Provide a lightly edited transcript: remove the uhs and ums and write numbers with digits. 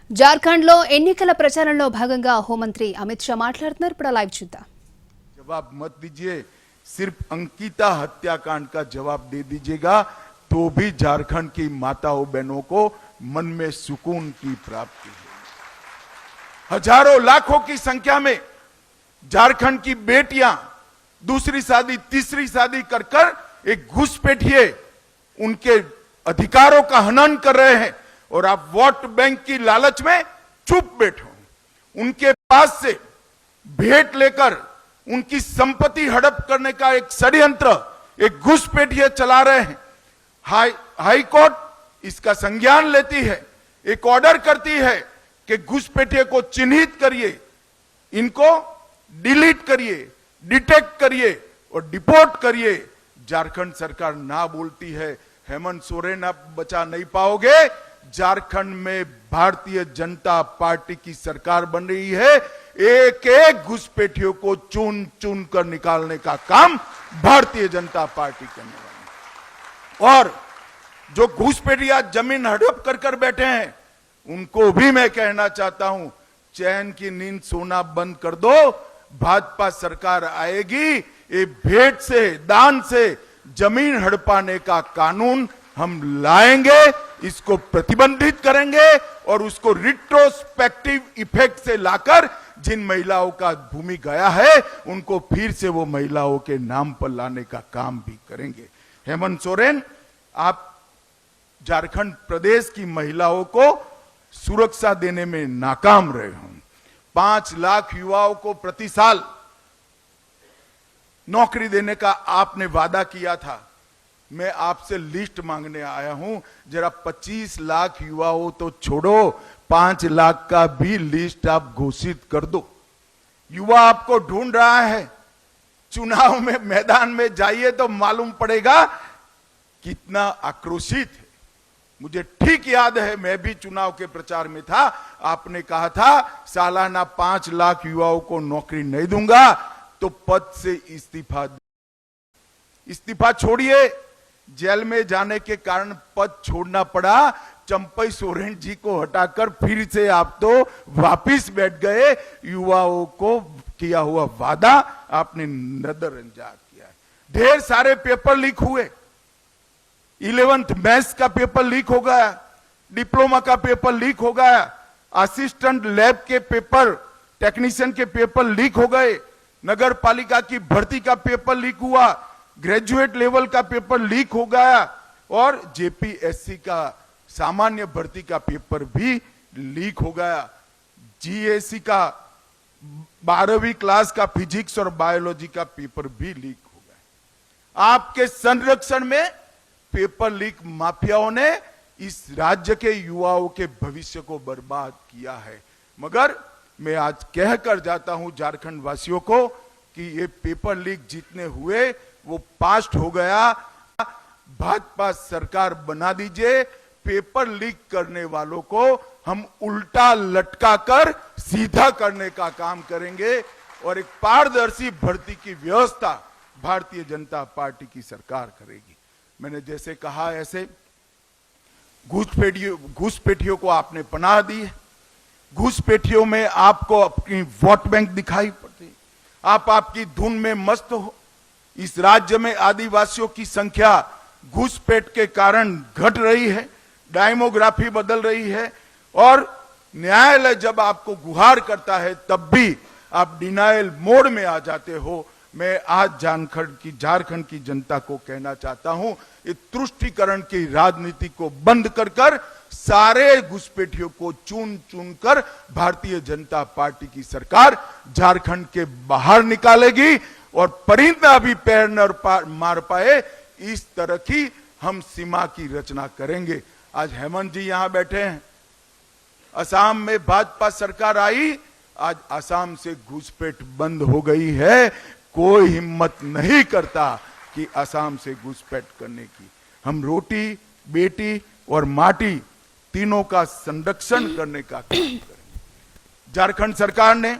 జార్ఖండ్ లో ఎన్నికల ప్రచారంలో భాగంగా హోంమంత్రి అమిత్ షా మాట్లాడుతున్నారు. ఇప్పుడు లైవ్ చూద్దాం. जवाब मत दीजिए, सिर्फ अंकिता हत्याकांड का जवाब दे दीजिएगा तो भी झारखंड की माताओं बहनों को मन में सुकून की प्राप्ति है। हजारों लाखों की संख्या में झारखंड की बेटियां दूसरी शादी तीसरी शादी कर कर एक घुसपैठिए उनके अधिकारों का हनन कर रहे हैं और आप वोट बैंक की लालच में चुप बैठो। उनके पास से भेंट लेकर उनकी संपत्ति हड़प करने का एक षड्यंत्र, एक घुसपैठिए चला रहे हैं। हाई कोर्ट इसका संज्ञान लेती है, एक ऑर्डर करती है कि घुसपैठिए को चिन्हित करिए, इनको डिलीट करिए, डिटेक्ट करिए और डिपोर्ट करिए। झारखंड सरकार ना बोलती है। हेमंत सोरेन आप बचा नहीं पाओगे। झारखंड में भारतीय जनता पार्टी की सरकार बन रही है। एक एक घुसपैठियों को चुन चुन कर निकालने का काम भारतीय जनता पार्टी करने वाली। और जो घुसपैठिया जमीन हड़प कर कर बैठे हैं उनको भी मैं कहना चाहता हूं, चैन की नींद सोना बंद कर दो। भाजपा सरकार आएगी, ये भेंट से दान से जमीन हड़पाने का कानून हम लाएंगे, इसको प्रतिबंधित करेंगे और उसको रिट्रोस्पेक्टिव इफेक्ट से लाकर जिन महिलाओं का भूमि गया है उनको फिर से वो महिलाओं के नाम पर लाने का काम भी करेंगे। हेमंत सोरेन, आप झारखंड प्रदेश की महिलाओं को सुरक्षा देने में नाकाम रहे हो। 5 लाख युवाओं को प्रति साल नौकरी देने का आपने वादा किया था। मैं आपसे लिस्ट मांगने आया हूं। जरा 25 लाख युवाओं तो छोड़ो, 5 लाख का भी लिस्ट आप घोषित कर दो। युवा आपको ढूंढ रहा है। चुनाव में मैदान में जाइए तो मालूम पड़ेगा कितना आक्रोशित है। मुझे ठीक याद है, मैं भी चुनाव के प्रचार में था। आपने कहा था सालाना 5 लाख युवाओं को नौकरी नहीं दूंगा तो पद से इस्तीफा छोड़िए। जेल में जाने के कारण पद छोड़ना पड़ा। चंपई सोरेन जी को हटाकर फिर से आप तो वापिस बैठ गए। युवाओं को किया हुआ वादा आपने नजरअंदाज किया है। ढेर सारे पेपर लीक हुए। 11th मैथ्स का पेपर लीक हो गया, डिप्लोमा का पेपर लीक हो गया, असिस्टेंट लैब के पेपर, टेक्नीशियन के पेपर लीक हो गए, नगर पालिका की भर्ती का पेपर लीक हुआ, ग्रेजुएट लेवल का पेपर लीक हो गया और जेपीएससी का सामान्य भर्ती का पेपर भी लीक हो गया। जीएससी का 12वीं क्लास का फिजिक्स और बायोलॉजी का पेपर भी लीक हो गया। आपके संरक्षण में पेपर लीक माफियाओं ने इस राज्य के युवाओं के भविष्य को बर्बाद किया है। मगर मैं आज कहकर जाता हूं झारखंड वासियों को कि ये पेपर लीक जितने हुए वो पास्ट हो गया। भाजपा सरकार बना दीजिए। पेपर लीक करने वालों को हम उल्टा लटका कर सीधा करने का काम करेंगे और एक पारदर्शी भर्ती की व्यवस्था भारतीय जनता पार्टी की सरकार करेगी। मैंने जैसे कहा ऐसे घुसपैठियों को आपने पनाह दी है। घुसपैठियों में आपको अपनी वोट बैंक दिखाई पड़ती है। आप आपकी धुन में मस्त हो। इस राज्य में आदिवासियों की संख्या घुसपैठ के कारण घट रही है, डेमोग्राफी बदल रही है और न्यायालय जब आपको गुहार करता है तब भी आप डिनायल मोड में आ जाते हो। मैं आज झारखंड की जनता को कहना चाहता हूं, इस तुष्टीकरण की राजनीति को बंद कर कर सारे घुसपैठियों को चुन चुन कर भारतीय जनता पार्टी की सरकार झारखंड के बाहर निकालेगी और परिंदा भी पैर न मार पाए इस तरह की हम सीमा की रचना करेंगे। आज हेमंत जी यहां बैठे हैं। असम में भाजपा सरकार आई, आज असम से घुसपैठ बंद हो गई है। कोई हिम्मत नहीं करता कि असम से घुसपैठ करने की। हम रोटी, बेटी और माटी तीनों का संरक्षण करने का काम करेंगे। झारखंड सरकार ने